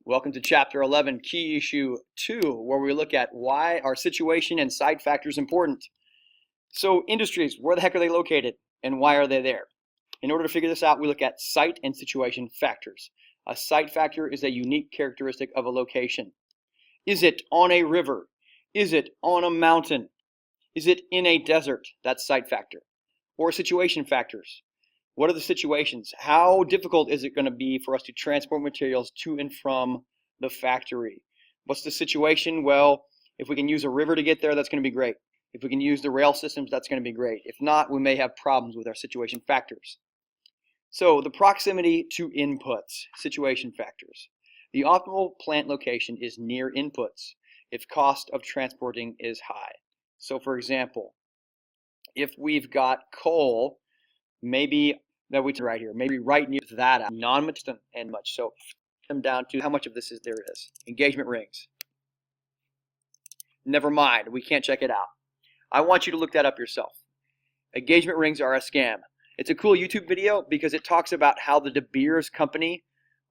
Welcome to Chapter 11, Key Issue 2, where we look at why are situation and site factors important. So industries, where the heck are they located and why are they there? In order to figure this out, we look at site and situation factors. A site factor is a unique characteristic of a location. Is it on a river? Is it on a mountain? Is it in a desert? That's site factor. Or situation factors. What are the situations? How difficult is it going to be for us to transport materials to and from the factory? What's the situation? Well, if we can use a river to get there, that's going to be great. If we can use the rail systems, that's going to be great. If not, we may have problems with our situation factors. So the proximity to inputs, situation factors. The optimal plant location is near inputs if cost of transporting is high. So for example, if we've got coal, maybe that we right here, maybe right near that non-material and much. So come down to how much of this is there is. Engagement rings. Never mind, we can't check it out. I want you to look that up yourself. Engagement rings are a scam. It's a cool YouTube video because it talks about how the De Beers company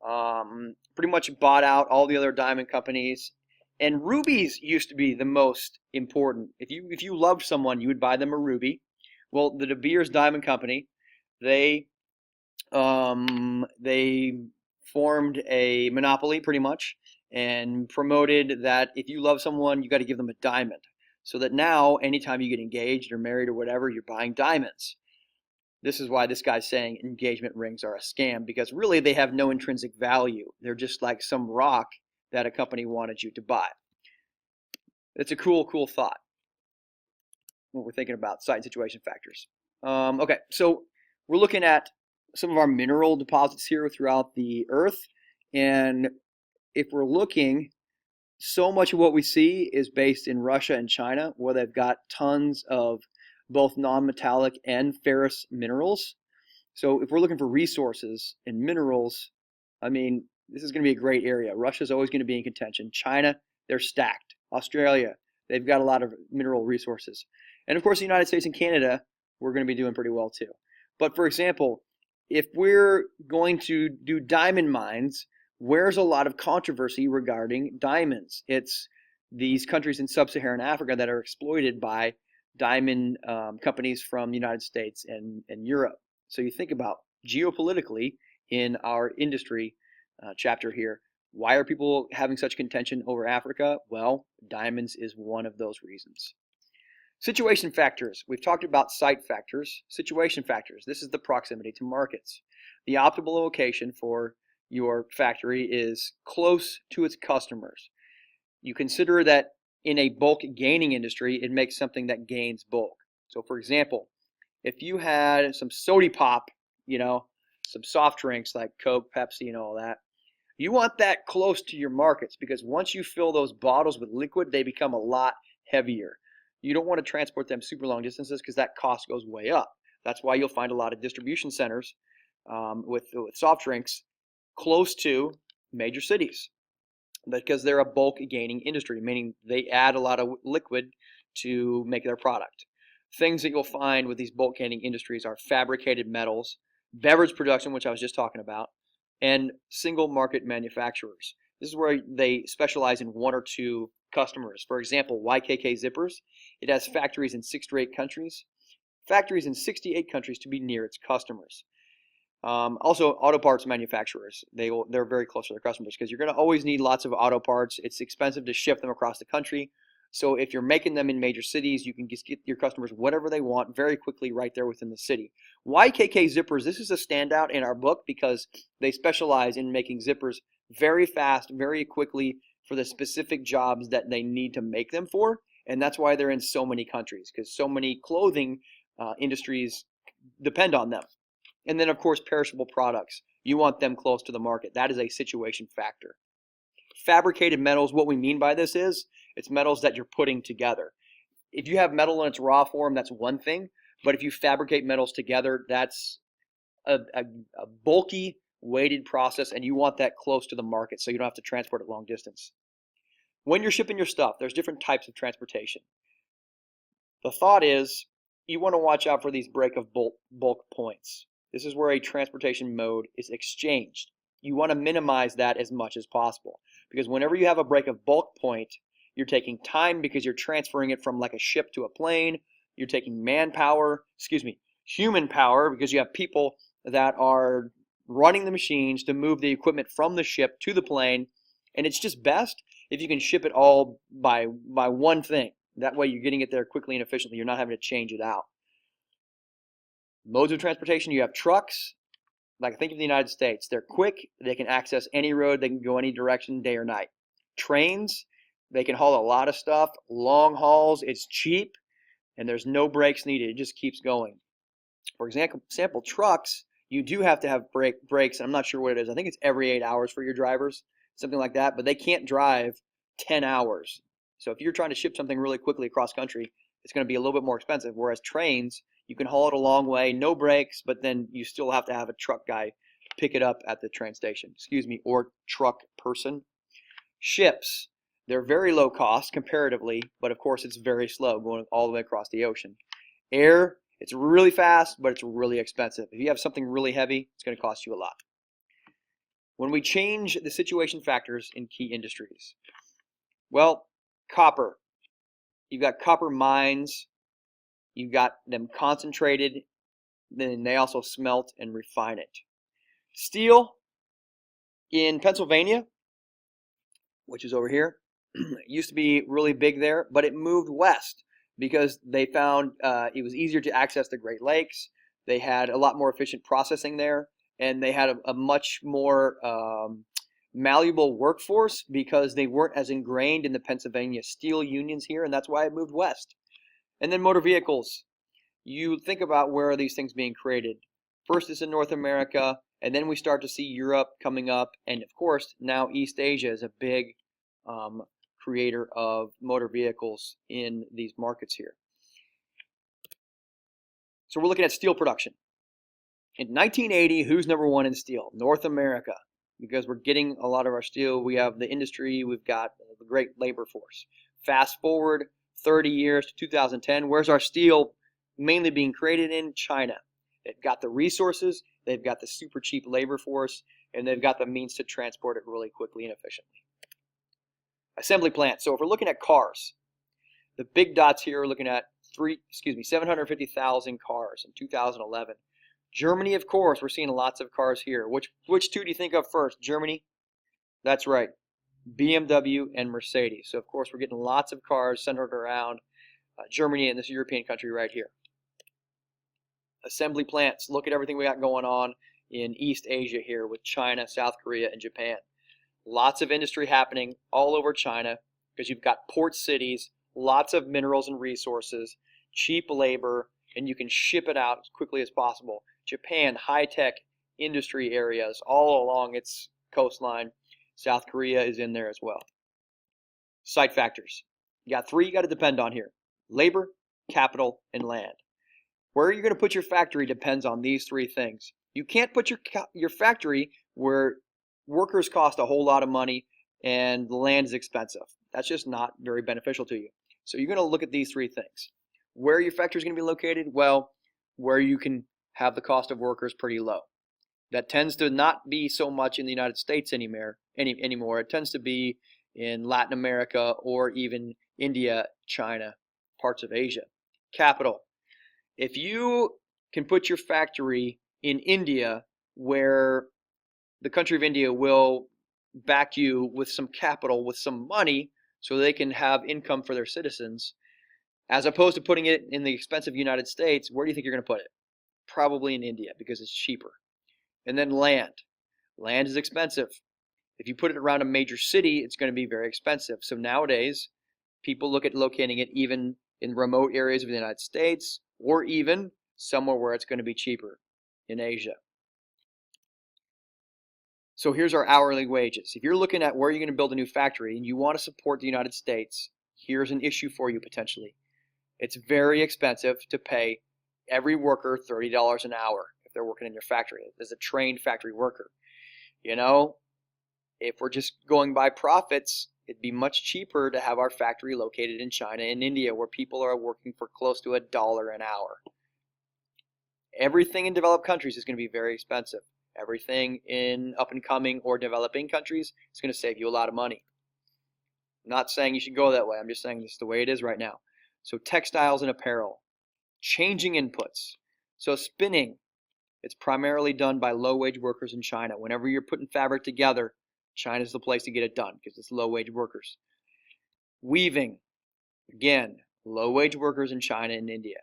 pretty much bought out all the other diamond companies. And rubies used to be the most important. If you loved someone, you would buy them a ruby. Well, the De Beers Diamond Company, they formed a monopoly pretty much and promoted that if you love someone, you got to give them a diamond. So that now, anytime you get engaged or married or whatever, you're buying diamonds. This is why this guy's saying engagement rings are a scam, because really they have no intrinsic value. They're just like some rock that a company wanted you to buy. It's a cool thought when we're thinking about site and situation factors. Okay, so we're looking at some of our mineral deposits here throughout the earth, and if we're looking, so much of what we see is based in Russia and China, where they've got tons of both non-metallic and ferrous minerals. So if we're looking for resources and minerals, I mean, this is going to be a great area. Russia's always going to be in contention. China, they're stacked. Australia, they've got a lot of mineral resources. And of course, the United States and Canada, we're going to be doing pretty well too. But for example, if we're going to do diamond mines, where's a lot of controversy regarding diamonds? It's these countries in sub-Saharan Africa that are exploited by diamond companies from the United States and Europe. So you think about geopolitically in our industry chapter here, why are people having such contention over Africa? Well, diamonds is one of those reasons. Situation factors. We've talked about site factors. Situation factors. This is the proximity to markets. The optimal location for your factory is close to its customers. You consider that in a bulk gaining industry, it makes something that gains bulk. So for example, if you had some soda pop, some soft drinks like Coke, Pepsi, and all that, you want that close to your markets, because once you fill those bottles with liquid, they become a lot heavier. You don't want to transport them super long distances because that cost goes way up. That's why you'll find a lot of distribution centers with soft drinks close to major cities, because they're a bulk gaining industry, meaning they add a lot of liquid to make their product. Things that you'll find with these bulk gaining industries are fabricated metals, beverage production, which I was just talking about, and single market manufacturers. This is where they specialize in one or two customers. For example, YKK Zippers, it has factories in 6 to 8 countries, factories in 68 countries to be near its customers. Also, auto parts manufacturers, they're very close to their customers, because you're going to always need lots of auto parts. It's expensive to ship them across the country. So if you're making them in major cities, you can just get your customers whatever they want very quickly right there within the city. YKK Zippers, this is a standout in our book because they specialize in making zippers very fast, very quickly for the specific jobs that they need to make them for. And that's why they're in so many countries, because so many clothing industries depend on them. And then, of course, perishable products. You want them close to the market. That is a situation factor. Fabricated metals, what we mean by this is, it's metals that you're putting together. If you have metal in its raw form, that's one thing. But if you fabricate metals together, that's a bulky, weighted process, and you want that close to the market so you don't have to transport it long distance. When you're shipping your stuff, there's different types of transportation. The thought is, you want to watch out for these break of bulk points. This is where a transportation mode is exchanged. you want to minimize that as much as possible, because whenever you have a break of bulk point, you're taking time because you're transferring it from like a ship to a plane. You're taking human power, because you have people that are running the machines to move the equipment from the ship to the plane. And it's just best if you can ship it all by one thing. That way you're getting it there quickly and efficiently. You're not having to change it out. Modes of transportation, you have trucks. Like, think of the United States. They're quick. They can access any road. They can go any direction, day or night. Trains, they can haul a lot of stuff. Long hauls, it's cheap, and there's no brakes needed. It just keeps going. For example, trucks, you do have to have brakes, and I'm not sure what it is. I think it's every 8 hours for your drivers, something like that. But they can't drive 10 hours. So if you're trying to ship something really quickly across country, it's going to be a little bit more expensive. Whereas trains, you can haul it a long way, no brakes, but then you still have to have a truck guy pick it up at the train station, or truck person. Ships, they're very low cost comparatively, but of course it's very slow going all the way across the ocean. Air, it's really fast, but it's really expensive. If you have something really heavy, it's going to cost you a lot. When we change the situation factors in key industries, well, copper. You've got copper mines. You've got them concentrated. Then they also smelt and refine it. Steel in Pennsylvania, which is over here, it used to be really big there, but it moved west because they found it was easier to access the Great Lakes. They had a lot more efficient processing there, and they had a much more malleable workforce because they weren't as ingrained in the Pennsylvania steel unions here, and that's why it moved west. And then motor vehicles. You think about where are these things being created. First it's in North America, and then we start to see Europe coming up, and of course now East Asia is a big creator of motor vehicles in these markets here. So we're looking at steel production. In 1980, who's number one in steel? North America, because we're getting a lot of our steel. We have the industry, we've got the great labor force. Fast forward 30 years to 2010, where's our steel mainly being created in? China. They've got the resources, they've got the super cheap labor force, and they've got the means to transport it really quickly and efficiently. Assembly plants. So if we're looking at cars, the big dots here are looking at 750,000 cars in 2011. Germany, of course, we're seeing lots of cars here. Which two do you think of first? Germany? That's right. BMW and Mercedes. So of course we're getting lots of cars centered around Germany and this European country right here. Assembly plants. Look at everything we got going on in East Asia here with China, South Korea, and Japan. Lots of industry happening all over China because you've got port cities, lots of minerals and resources, cheap labor, and you can ship it out as quickly as possible. Japan, high-tech industry areas all along its coastline. South Korea is in there as well. Site factors. You got three you got to depend on here. Labor, capital, and land. Where you're going to put your factory depends on these three things. You can't put your factory where workers cost a whole lot of money and the land is expensive. That's just not very beneficial to you. So you're going to look at these three things. Where your factory is going to be located? Well, where you can have the cost of workers pretty low. That tends to not be so much in the United States anymore. It tends to be in Latin America or even India, China, parts of Asia. Capital. If you can put your factory in India, where the country of India will back you with some capital, with some money, so they can have income for their citizens, as opposed to putting it in the expensive United States, where do you think you're going to put it? Probably in India because it's cheaper. And then land. Land is expensive. If you put it around a major city, it's going to be very expensive. So nowadays, people look at locating it even in remote areas of the United States, or even somewhere where it's going to be cheaper in Asia. So here's our hourly wages. If you're looking at where you're going to build a new factory and you want to support the United States, here's an issue for you potentially. It's very expensive to pay every worker $30 an hour if they're working in your factory as a trained factory worker. You know, if we're just going by profits, it'd be much cheaper to have our factory located in China and India, where people are working for close to $1 an hour. Everything in developed countries is going to be very expensive. Everything in up and coming or developing countries is going to save you a lot of money. I'm not saying you should go that way. I'm just saying this is the way it is right now. So textiles and apparel, changing inputs. So spinning, it's primarily done by low-wage workers in China. Whenever you're putting fabric together, China's the place to get it done because it's low-wage workers. Weaving, again, low-wage workers in China and India.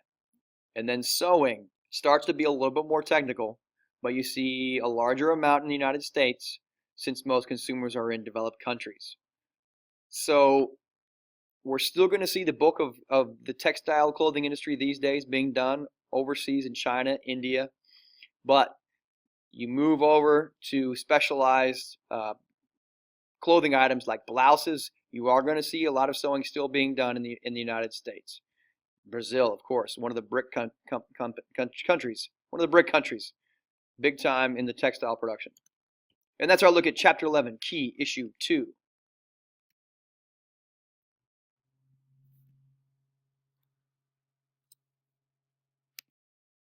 And then sewing starts to be a little bit more technical, but you see a larger amount in the United States since most consumers are in developed countries. So we're still going to see the bulk of the textile clothing industry these days being done overseas in China, India, but you move over to specialized clothing items like blouses, you are going to see a lot of sewing still being done in the United States. Brazil, of course, one of the BRIC countries, big time in the textile production. And that's our look at Chapter 11, Key Issue 2.